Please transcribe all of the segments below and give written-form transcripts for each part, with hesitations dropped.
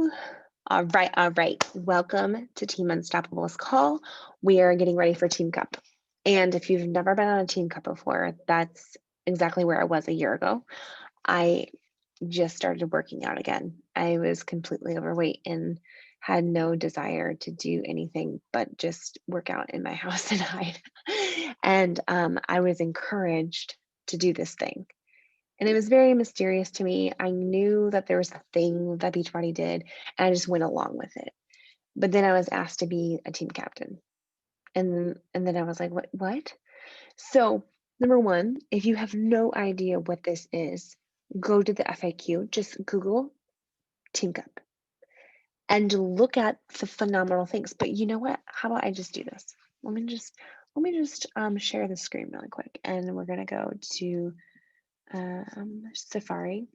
do. All right. Welcome to Team Unstoppable's call. We are getting ready for Team Cup. And if you've never been on a Team Cup before, that's exactly where I was a year ago. I just started working out again. I was completely overweight and had no desire to do anything but just work out in my house and hide. And I was encouraged to do this thing. And it was very mysterious to me. I knew that there was a thing that Beachbody did, and I just went along with it. But then I was asked to be a team captain. And then I was like, what? So, number one, if you have no idea what this is, go to the FAQ, just Google Team Cup and look at the phenomenal things. But you know what? How about I just do this? Let me just share the screen really quick, and we're gonna go to Safari,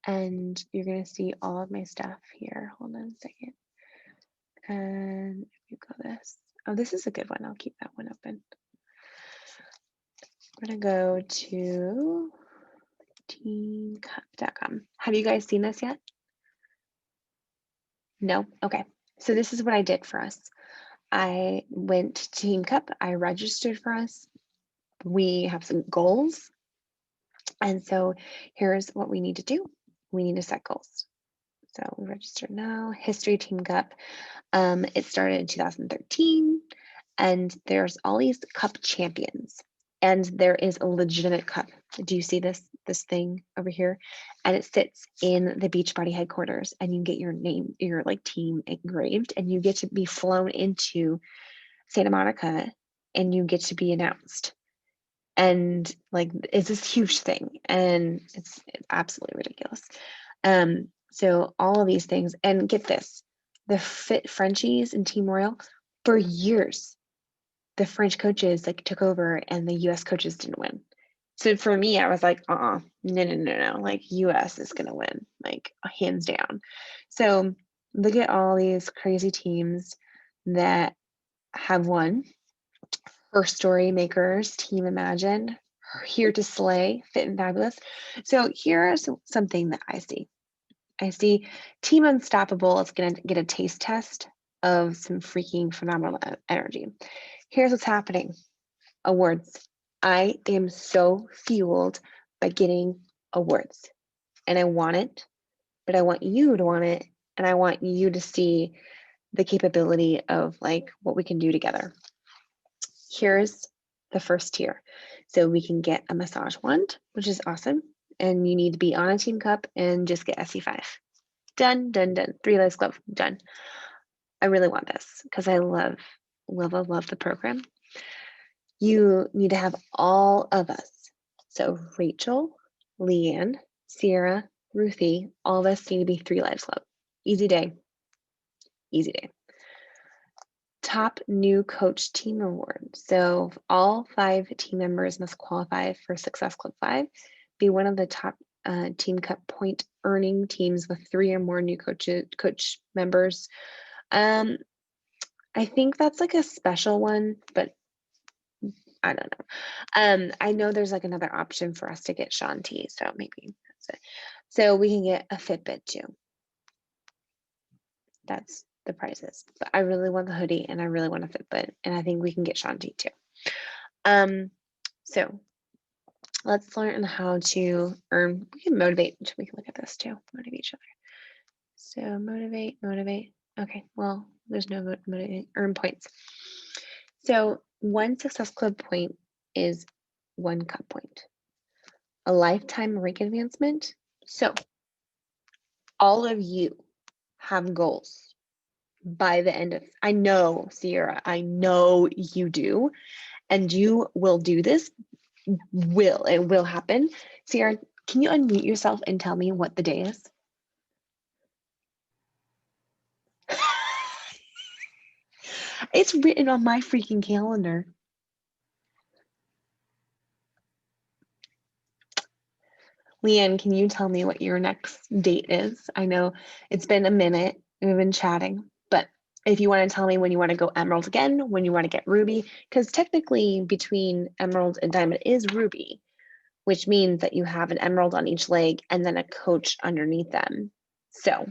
and you're gonna see all of my stuff here. Hold on a second. And if you go this, oh, this is a good one. I'll keep that one open. We're gonna go to teamcup.com. Have you guys seen this yet? No? Okay. So this is what I did for us. I went to Team Cup. I registered for us. We have some goals. And so here's what we need to do. We need to set goals. So we register now. History Team Cup. It started in 2013, and there's all these cup champions, and there is a legitimate cup. Do you see this thing over here? And it sits in the Beachbody headquarters, and you get your name, your like team engraved, and you get to be flown into Santa Monica, and you get to be announced. And like, it's this huge thing, and it's absolutely ridiculous. So all of these things, and get this, the Fit Frenchies and Team Royal, for years, the French coaches like took over and the US coaches didn't win. So for me, I was like, no, like US is gonna win, like hands down. So look at all these crazy teams that have won. Her Story Makers, Team Imagine, Here to Slay, Fit and Fabulous. So here's something that I see. I see Team Unstoppable is going to get a taste test of some freaking phenomenal energy. Here's what's happening. Awards. I am so fueled by getting awards, and I want it, but I want you to want it, and I want you to see the capability of like what we can do together. Here's the first tier. So we can get a massage wand, which is awesome. And you need to be on a Team Cup and just get SC5. Done. 3 Legs Glove, done. I really want this because I love the program. You need to have all of us. So Rachel, Leanne, Sierra, Ruthie, all of us need to be 3 Lives Club. Easy day. Top new coach team award. So all 5 team members must qualify for Success Club 5, be one of the top Team Cup point earning teams with 3 or more new coach members. I think that's like a special one, but I don't know. I know there's like another option for us to get Shanti, so maybe that's it. So we can get a Fitbit too. That's the prizes, but I really want the hoodie and I really want a Fitbit, and I think we can get Shanti too. So let's learn how to earn. We can motivate. We can look at this too. Motivate each other. So motivate. Okay, well, there's no motivate. Earn points. So 1 Success Club point is 1 cup point. A lifetime rank advancement. So all of you have goals by the end of, I know, Sierra, I know you do, and you will do this. It will happen. Sierra, can you unmute yourself and tell me what the day is? It's written on my freaking calendar. Leanne, can you tell me what your next date is? I know it's been a minute, we've been chatting, but if you want to tell me when you want to go Emerald again, when you want to get Ruby, because technically between Emerald and Diamond is Ruby, which means that you have an Emerald on each leg and then a coach underneath them. So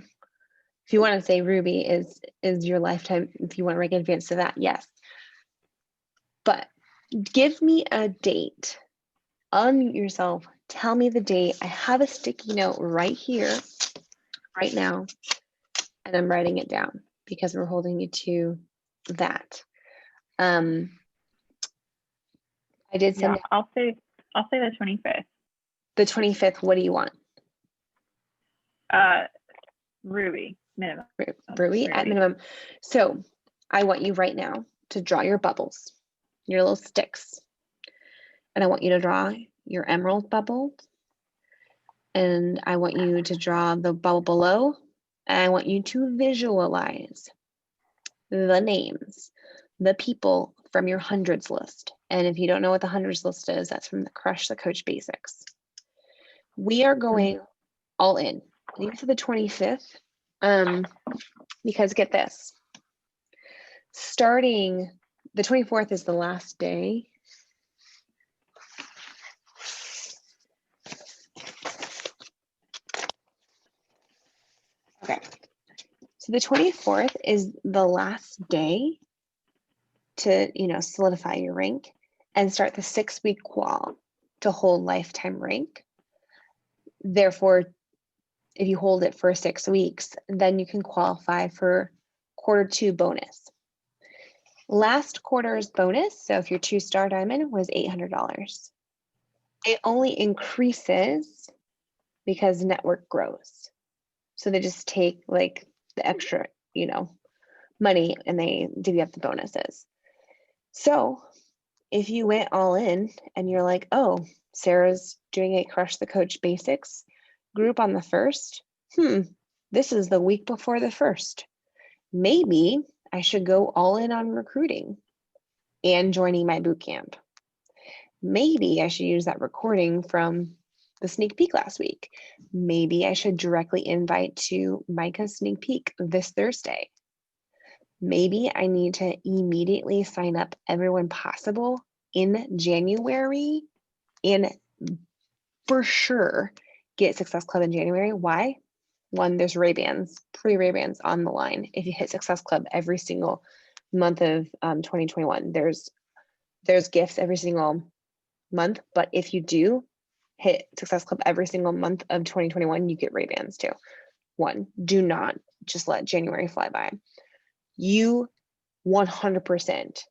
If you want to say Ruby is your lifetime, if you want to make advance to that, yes. But give me a date. Unmute yourself. Tell me the date. I have a sticky note right here, right now, and I'm writing it down because we're holding you to that. I did send it. I'll say the 25th. The 25th. What do you want? Ruby minimum. Ruby at minimum. So I want you right now to draw your bubbles, your little sticks. And I want you to draw your emerald bubble. And I want you to draw the bubble below. And I want you to visualize the names, the people from your hundreds list. And if you don't know what the hundreds list is, that's from the Crush the Coach Basics. We are going all in. Leave for the 25th. Because get this. Starting the 24th is the last day. Okay, so the 24th is the last day to, solidify your rank and start the 6-week qual to hold lifetime rank. Therefore, if you hold it for 6 weeks, then you can qualify for Q2 bonus. Last quarter's bonus, so if your 2-star diamond, was $800. It only increases because network grows. So they just take like the extra, money and they divvy up the bonuses. So if you went all in and you're like, oh, Sarah's doing a Crush the Coach Basics group on the 1st. This is the week before the 1st. Maybe I should go all in on recruiting and joining my boot camp. Maybe I should use that recording from the sneak peek last week. Maybe I should directly invite to Micah's sneak peek this Thursday. Maybe I need to immediately sign up everyone possible in January and for sure get Success Club in January. Why? One, there's Ray-Bans, free Ray-Bans on the line. If you hit Success Club every single month of 2021, there's gifts every single month. But if you do hit Success Club every single month of 2021, you get Ray-Bans too. One, do not just let January fly by. You 100%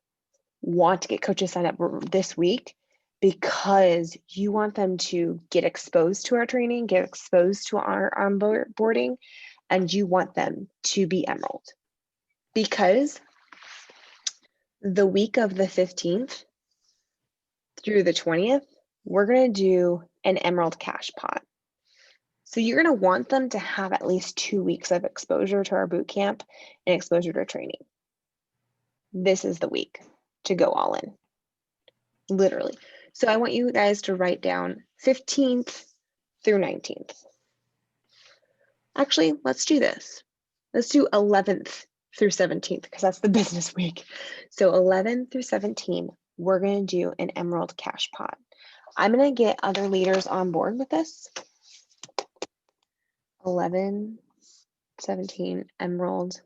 want to get coaches signed up this week because you want them to get exposed to our training, get exposed to our onboarding, and you want them to be Emerald. Because the week of the 15th through the 20th, we're going to do an Emerald Cash Pot. So you're going to want them to have at least 2 weeks of exposure to our boot camp and exposure to our training. This is the week to go all in, literally. So I want you guys to write down 15th through 19th. Actually, let's do this. Let's do 11th through 17th because that's the business week. So 11 through 17, we're going to do an Emerald Cash Pot. I'm going to get other leaders on board with this. 11, 17, Emerald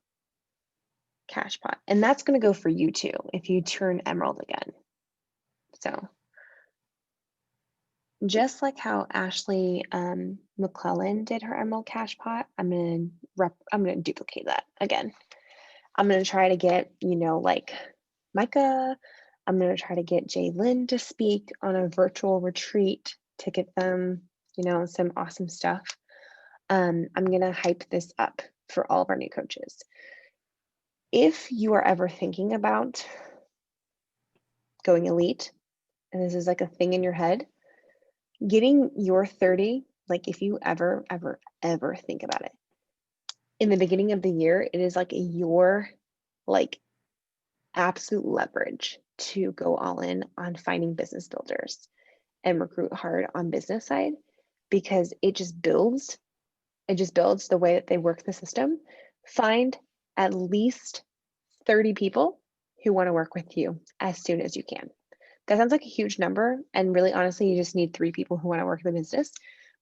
Cash Pot. And that's going to go for you too if you turn Emerald again. So just like how Ashley McClellan did her Emerald Cash Pot, I'm gonna duplicate that again. I'm gonna try to get, like Micah. I'm gonna try to get Jaylyn to speak on a virtual retreat to get them, some awesome stuff. I'm gonna hype this up for all of our new coaches. If you are ever thinking about going elite, and this is like a thing in your head, getting your 30, like if you ever think about it, in the beginning of the year, it is like your absolute leverage to go all in on finding business builders and recruit hard on business side, because it just builds the way that they work the system. Find at least 30 people who want to work with you as soon as you can. That sounds like a huge number, and really honestly, you just need 3 people who want to work in the business.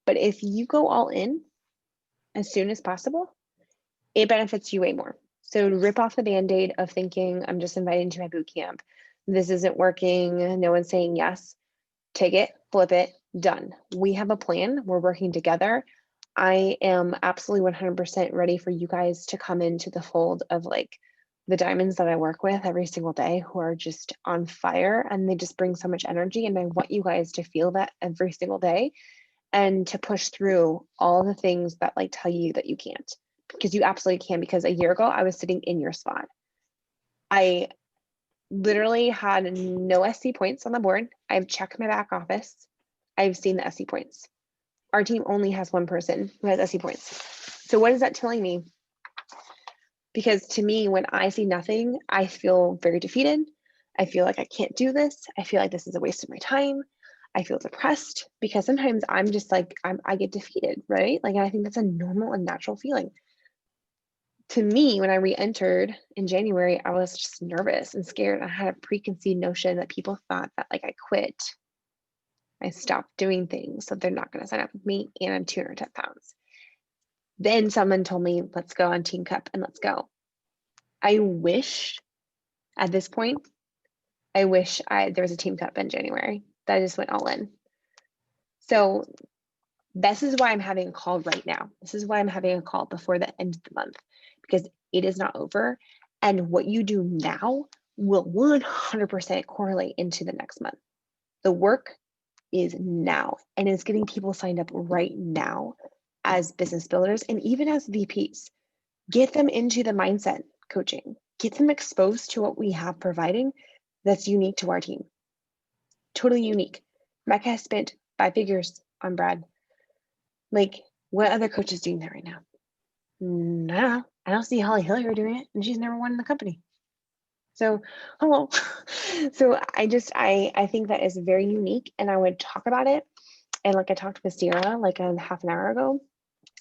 But if you go all in as soon as possible, it benefits you way more. So rip off the Band-Aid of thinking, I'm just invited to my boot camp. This isn't working. No one's saying yes. Take it, flip it, done. We have a plan. We're working together. I am absolutely 100% ready for you guys to come into the fold of like the diamonds that I work with every single day who are just on fire and they just bring so much energy. And I want you guys to feel that every single day and to push through all the things that like tell you that you can't, because you absolutely can. Because a year ago, I was sitting in your spot. I literally had no SC points on the board. I've checked my back office. I've seen the SC points. Our team only has one person who has SC points. So what is that telling me? Because to me, when I see nothing, I feel very defeated. I feel like I can't do this. I feel like this is a waste of my time. I feel depressed because sometimes I'm just like, I get defeated, right? Like, I think that's a normal and natural feeling. To me, when I re-entered in January, I was just nervous and scared. I had a preconceived notion that people thought that like I quit. I stopped doing things, so they're not going to sign up with me, and I'm 210 pounds. Then someone told me, let's go on Team Cup and let's go. I wish at this point, I wish there was a Team Cup in January that I just went all in. So this is why I'm having a call right now. This is why I'm having a call before the end of the month, because it is not over. And what you do now will 100% correlate into the next month. The work is now, and it's getting people signed up right now as business builders and even as VPs. Get them into the mindset coaching, get them exposed to what we have providing that's unique to our team. Totally unique. Mecca has spent 5 figures on Brad. Like, what other coach is doing that right now? No, I don't see Holly Hillier doing it, and she's never won in the company. So, hello. So I think that is very unique, and I would talk about it. And like I talked with Sierra like a half an hour ago,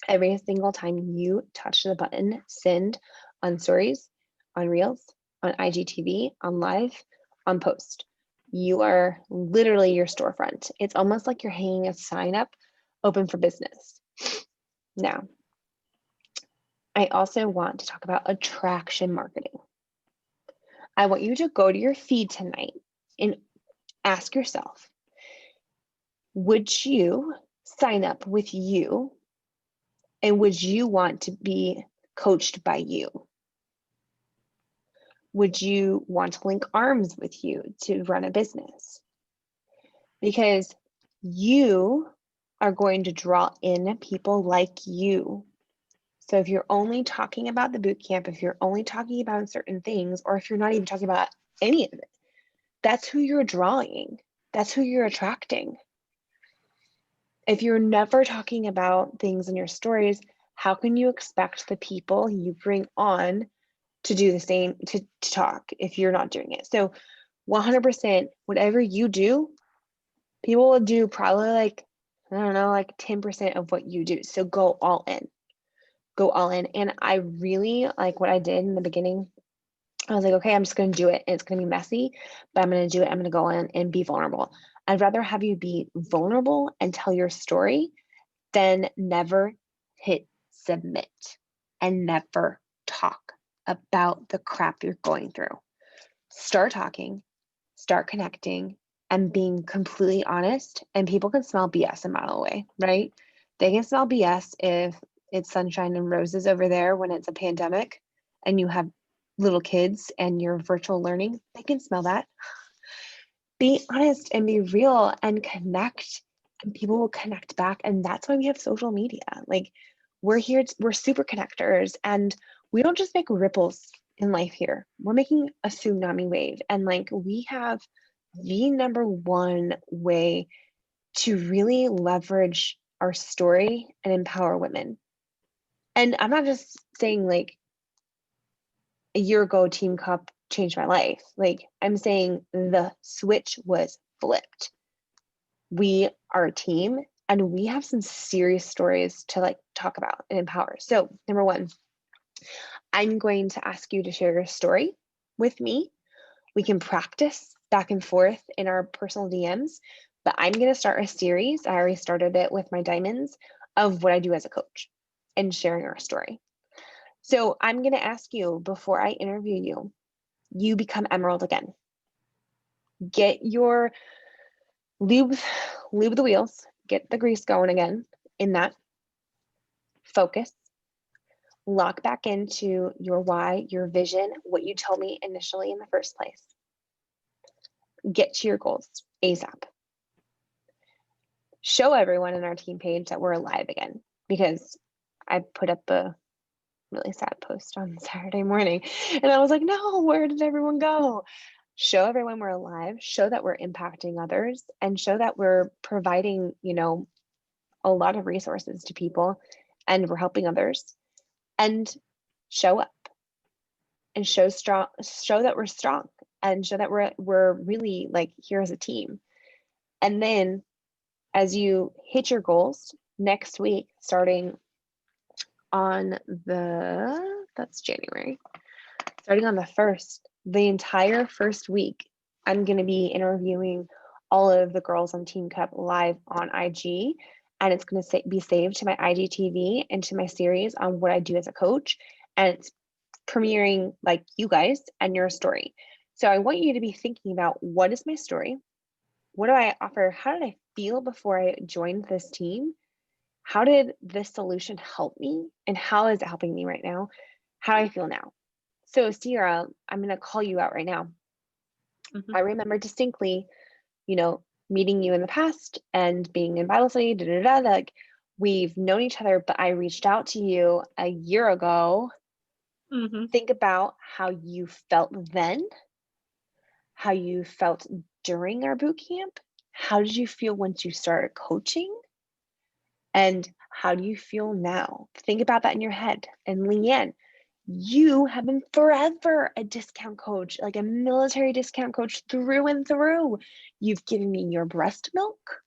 every single time you touch the button, send on stories, on reels, on IGTV, on live, on post, you are literally your storefront. It's almost like you're hanging a sign up, open for business. Now, I also want to talk about attraction marketing. I want you to go to your feed tonight and ask yourself, would you sign up with you? And would you want to be coached by you? Would you want to link arms with you to run a business? Because you are going to draw in people like you. So if you're only talking about the boot camp, if you're only talking about certain things, or if you're not even talking about any of it, that's who you're drawing. That's who you're attracting. If you're never talking about things in your stories, how can you expect the people you bring on to do the same, to talk if you're not doing it? So 100%, whatever you do, people will do probably like, I don't know, like 10% of what you do. So go all in. Go all in. And I really like what I did in the beginning. I was like, okay, I'm just going to do it. And it's going to be messy, but I'm going to do it. I'm going to go in and be vulnerable. I'd rather have you be vulnerable and tell your story than never hit submit and never talk about the crap you're going through. Start talking, start connecting, and being completely honest. And people can smell BS a mile away, right? They can smell BS if it's sunshine and roses over there when it's a pandemic and you have little kids and you're virtual learning. They can smell that. Be honest and be real and connect, and people will connect back. And that's why we have social media. Like, we're here, we're super connectors, and we don't just make ripples in life here. We're making a tsunami wave. And like, we have the number one way to really leverage our story and empower women. And I'm not just saying like a year ago, Team Cup changed my life. Like, I'm saying the switch was flipped. We are a team and we have some serious stories to like talk about and empower. So number one, I'm going to ask you to share your story with me. We can practice back and forth in our personal DMs, but I'm going to start a series. I already started it with my diamonds of what I do as a coach and sharing our story. So I'm going to ask you before I interview you, you become Emerald again. Get your lube the wheels, get the grease going again in that. Focus, lock back into your why, your vision, what you told me initially in the first place. Get to your goals ASAP. Show everyone in our team page that we're alive again, because I put up a really sad post on Saturday morning and I was like, no, where did everyone go? Show everyone we're alive, show that we're impacting others, and show that we're providing, a lot of resources to people and we're helping others. And show up and show that we're strong, and show that we're really like here as a team. And then as you hit your goals next week, starting on that's January, starting on the 1st, the entire first week, I'm going to be interviewing all of the girls on Team Cup live on IG, and it's going to be saved to my IGTV and to my series on what I do as a coach, and it's premiering like you guys and your story. So I want you to be thinking about, what is my story? What do I offer? How did I feel before I joined this team? How did this solution help me? And how is it helping me right now? How do I feel now? So Sierra, I'm going to call you out right now. I remember distinctly, meeting you in the past and being in Bible study, like we've known each other, but I reached out to you a year ago. Think about how you felt then, how you felt during our boot camp. How did you feel once you started coaching? And how do you feel now? Think about that in your head. And Leanne, you have been forever a discount coach, like a military discount coach through and through. You've given me your breast milk.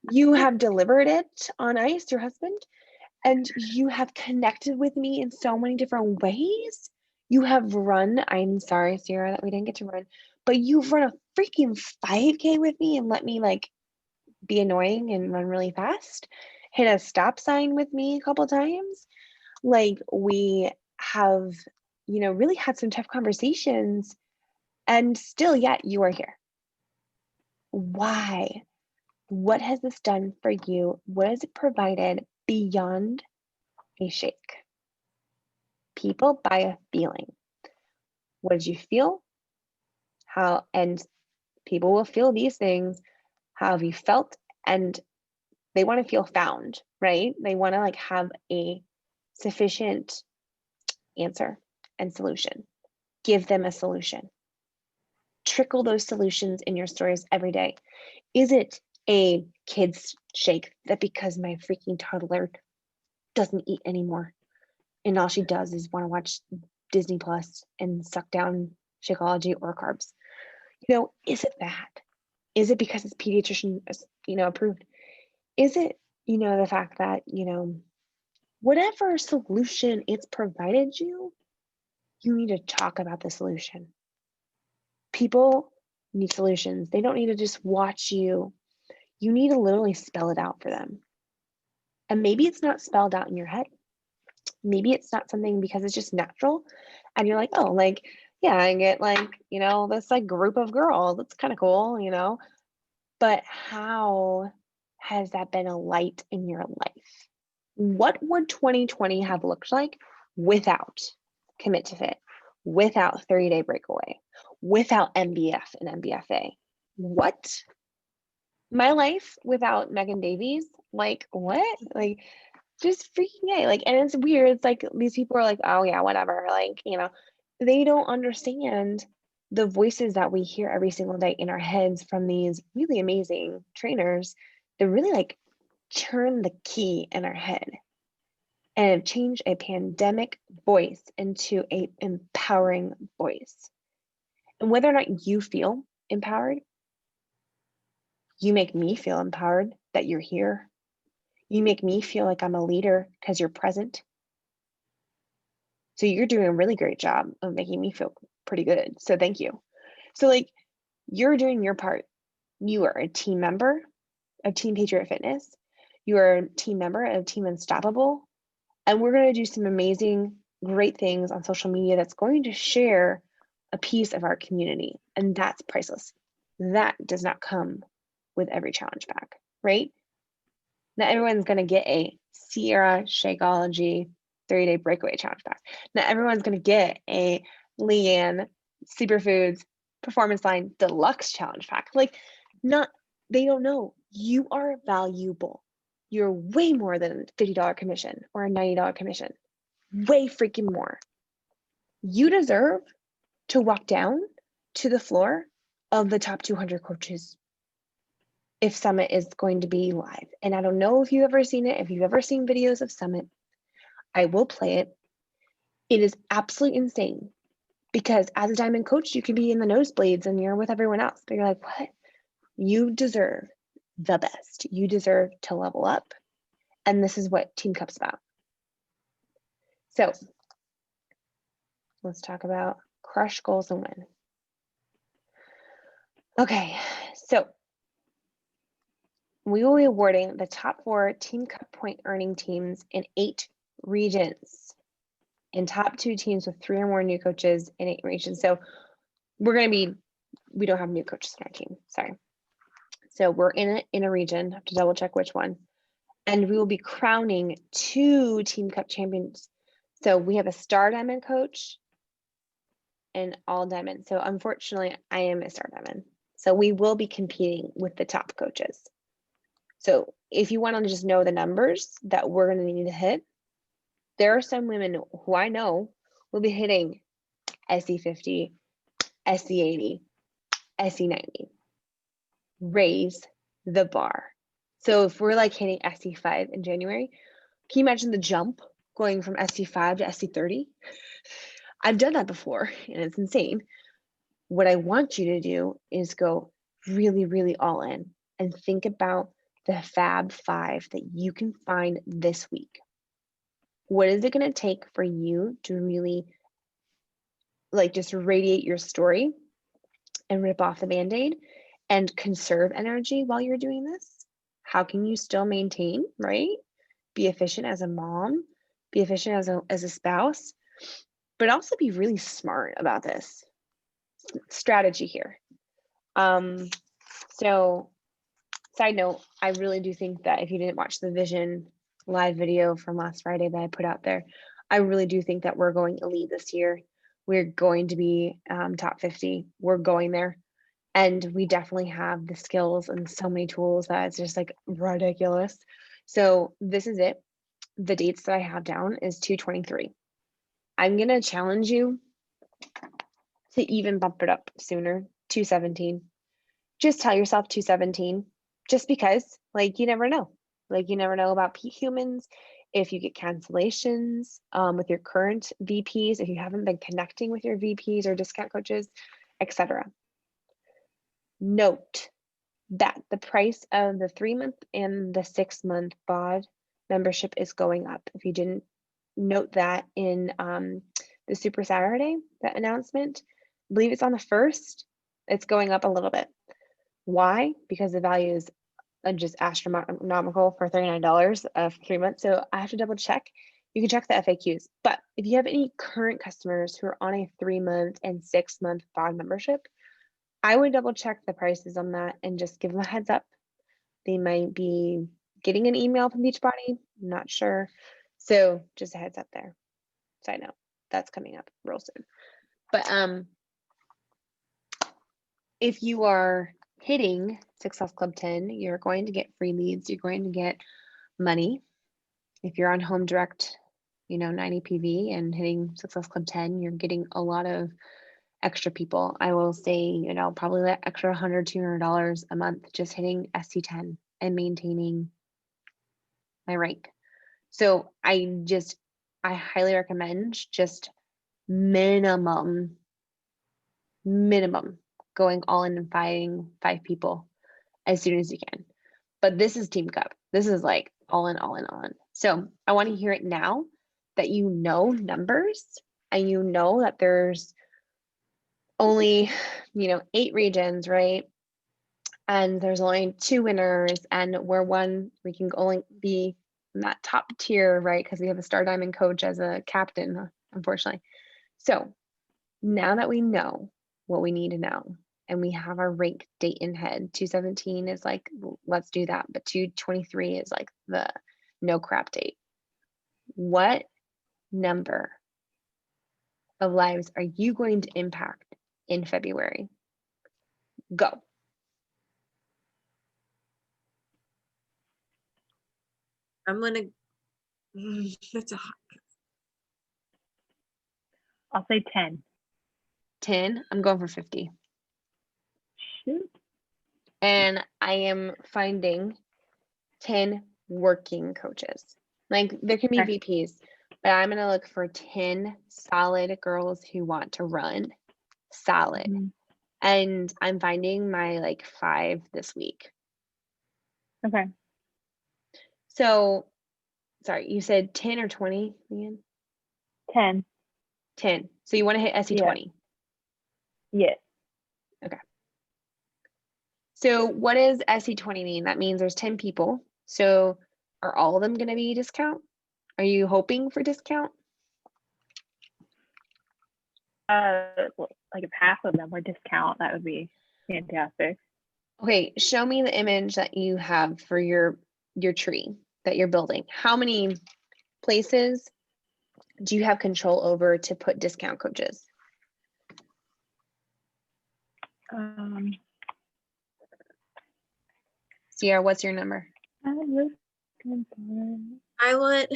You have delivered it on ice, your husband, and you have connected with me in so many different ways. You have run, I'm sorry, Sierra, that we didn't get to run, but you've run a freaking 5K with me and let me like be annoying and run really fast. Hit a stop sign with me a couple times. Like we have, really had some tough conversations, and still yet you are here. Why? What has this done for you? What has it provided beyond a shake? People buy a feeling. What did you feel? How, and people will feel these things. How have you felt? And they want to feel found, right? They want to like have a sufficient answer and solution. Give them a solution. Trickle those solutions in your stories every day. Is it a kid's shake that because my freaking toddler doesn't eat anymore and all she does is want to watch Disney Plus and suck down Shakeology or carbs? Is it that? Is it because it's pediatrician, approved? Is it, the fact that, whatever solution it's provided you, you need to talk about the solution. People need solutions. They don't need to just watch you. You need to literally spell it out for them. And maybe it's not spelled out in your head. Maybe it's not something because it's just natural. And you're like, oh, like, yeah, I get like, this like group of girls. That's kind of cool, But how has that been a light in your life? What would 2020 have looked like without Commit to Fit, without 30-day breakaway, without MBF and MBFA? What? My life without Megan Davies? Like, what? Like, just freaking A. Like, and it's weird. It's like these people are like, oh, yeah, whatever. Like, they don't understand the voices that we hear every single day in our heads from these really amazing trainers that really like turn the key in our head and change a pandemic voice into a empowering voice. And whether or not you feel empowered, you make me feel empowered that you're here. You make me feel like I'm a leader because you're present. So you're doing a really great job of making me feel pretty good. So thank you. So like, you're doing your part. You are a team member of Team Patriot Fitness. You are a team member of Team Unstoppable. And we're going to do some amazing, great things on social media that's going to share a piece of our community. And that's priceless. That does not come with every challenge pack, right? Not everyone's going to get a Sierra Shakeology 30-day breakaway challenge pack. Not everyone's going to get a Leanne Superfoods Performance Line Deluxe challenge pack. Like, they don't know. You are valuable. You're way more than a $50 commission or a $90 commission. Way freaking more. You deserve to walk down to the floor of the top 200 coaches if Summit is going to be live. And I don't know if you've ever seen it, if you've ever seen videos of Summit, I will play it. It is absolutely insane because as a diamond coach, you can be in the nosebleeds and you're with everyone else, but you're like, what? You deserve the best. You deserve to level up. And this is what Team Cup's about. So let's talk about crush goals and win. Okay, so we will be awarding the top 4 Team Cup point earning teams in 8 regions and top 2 teams with 3 or more new coaches in 8 regions. So we don't have new coaches in our team, sorry. So we're in a region, I have to double check which one. And we will be crowning 2 Team Cup champions. So we have a star diamond coach and all diamond. So unfortunately, I am a star diamond. So we will be competing with the top coaches. So if you want to just know the numbers that we're going to need to hit, there are some women who I know will be hitting SE50, SE80, SE90. Raise the bar. So if we're like hitting SE5 in January, can you imagine the jump going from SE5 to SE30? I've done that before and it's insane. What I want you to do is go really, really all in and think about the Fab 5 that you can find this week. What is it going to take for you to really like just radiate your story and rip off the Band-Aid and conserve energy while you're doing this? How can you still maintain, right? Be efficient as a mom, be efficient as a spouse, but also be really smart about this strategy here. So side note, I really do think that if you didn't watch the Vision live video from last Friday that I put out there, I really do think that we're going elite this year. We're going to be top 50. We're going there. And we definitely have the skills and so many tools that it's just like ridiculous. So this is it. The dates that I have down is 2/23. I'm going to challenge you to even bump it up sooner, 2/17. Just tell yourself 2/17, just because, like, you never know. Like, you never know about peak humans. If you get cancellations with your current VPs, if you haven't been connecting with your VPs or discount coaches, etc. Note that the price of the 3-month and the 6-month BOD membership is going up. If you didn't note that in the Super Saturday, that announcement, I believe it's on the 1st, it's going up a little bit. Why? Because the value is just astronomical for $39 for 3 months. So I have to double check. You can check the FAQs. But if you have any current customers who are on a 3-month and 6-month BOD membership, I would double check the prices on that and just give them a heads up. They might be getting an email from Beachbody, I'm not sure. So just a heads up there. Side note, that's coming up real soon. But if you are hitting Success Club 10, you're going to get free leads, you're going to get money. If you're on Home Direct, 90 PV and hitting Success Club 10, you're getting a lot of extra people. I will say, probably that extra $100, $200 a month just hitting SC10 and maintaining my rank. So I highly recommend just minimum going all in and fighting 5 people as soon as you can. But this is Team Cup. This is like all in. So I want to hear it now that you know numbers and you know that there's only 8 regions, right? And there's only 2 winners, and we can only be that top tier, right? Because we have a Star Diamond coach as a captain, unfortunately. So now that we know what we need to know and we have our rank date in head, 217 is like, let's do that. But 223 is like the no crap date. What number of lives are you going to impact in February? Go. I'm gonna. That's a. I'll say 10. 10. I'm going for 50. Shoot. And I am finding 10 working coaches. Like there can be Okay. VPs, but I'm going to look for 10 solid girls who want to run solid. Mhm. And I'm finding my like 5 this week. Okay. So, sorry, you said 10 or 20, Leanne? 10. 10. So you want to hit SE20. Yes. So what does SE20 mean? That means there's 10 people. So are all of them going to be discount? Are you hoping for discount? Like if half of them were discount, that would be fantastic. Okay, show me the image that you have for your tree that you're building. How many places do you have control over to put discount coaches? Sierra, what's your number? I want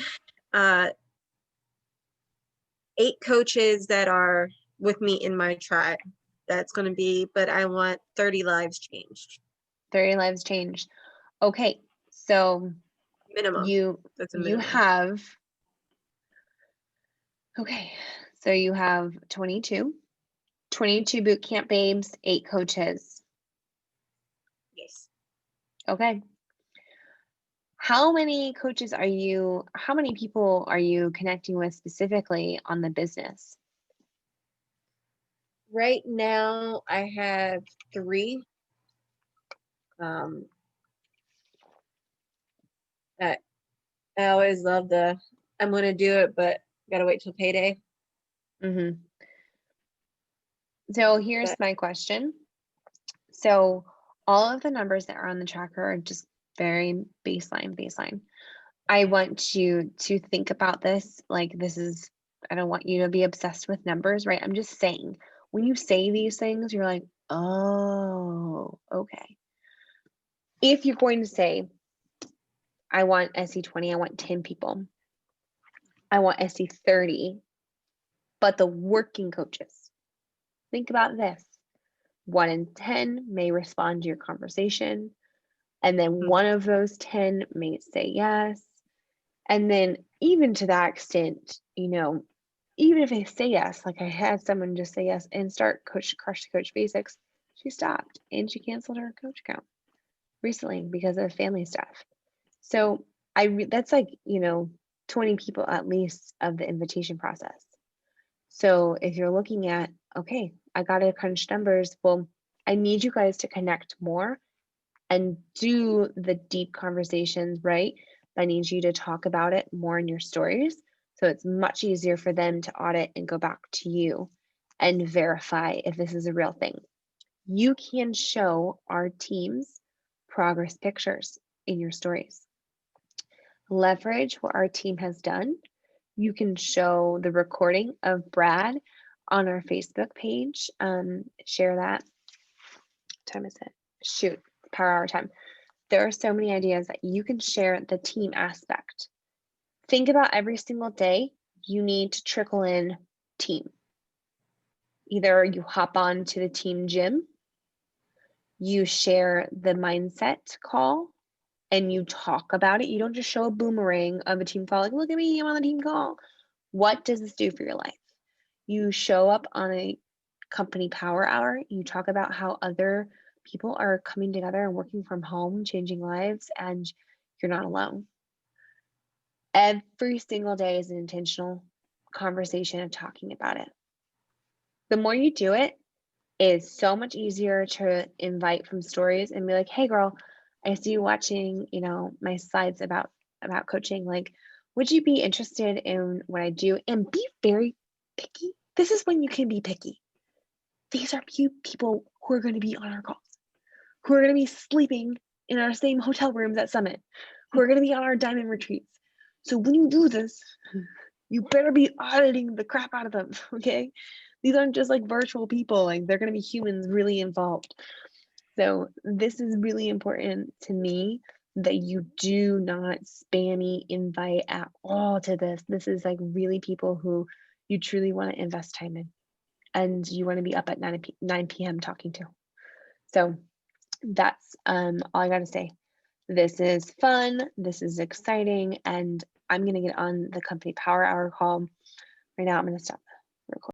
8 coaches that are with me in my tribe. That's going to be, but I want 30 lives changed. 30 lives changed. Okay, so Minimum. That's a minimum. you have, okay, so you have 22 boot camp babes, 8 coaches. Yes. Okay. How many people are you connecting with specifically on the business? Right now, I have 3. I always love I'm going to do it, but gotta wait till payday. Mm-hmm. So here's my question. So all of the numbers that are on the tracker are just very baseline. I want you to think about this like this is, I don't want you to be obsessed with numbers, right? I'm just saying, when you say these things, you're like, oh, okay. If you're going to say, I want SE20, I want 10 people, I want SE30, but the working coaches, think about this. 1 in 10 may respond to your conversation. And then one of those 10 may say yes. And then even to that extent, even if they say yes, like I had someone just say yes and start Crush to Coach Basics, she stopped and she canceled her coach account recently because of family stuff. So that's like, 20 people at least of the invitation process. So if you're looking at, okay, I got to crunch numbers, well, I need you guys to connect more and do the deep conversations, right? I need you to talk about it more in your stories. So it's much easier for them to audit and go back to you and verify if this is a real thing. You can show our team's progress pictures in your stories. Leverage what our team has done. You can show the recording of Brad on our Facebook page. Share that. What time is it? Shoot, power hour time. There are so many ideas that you can share the team aspect. Think about every single day you need to trickle in team. Either you hop on to the team gym, you share the mindset call, and you talk about it. You don't just show a boomerang of a team call, like, look at me, I'm on the team call. What does this do for your life? You show up on a company power hour, you talk about how other people are coming together and working from home, changing lives, and you're not alone. Every single day is an intentional conversation of talking about it. The more you do it, it's so much easier to invite from stories and be like, hey girl, I see you watching, my slides about about coaching, like, would you be interested in what I do? And be very picky. This is when you can be picky. These are people who are going to be on our calls, who are going to be sleeping in our same hotel rooms at Summit, who are going to be on our diamond retreats. So when you do this, you better be auditing the crap out of them, okay? These aren't just like virtual people, like they're going to be humans really involved. So this is really important to me, that you do not spammy invite at all to this. This is like really people who you truly want to invest time in, and you want to be up at 9 p.m. talking to. So that's all I got to say. This is fun. This is exciting. And I'm going to get on the company power hour call right now. I'm going to stop recording.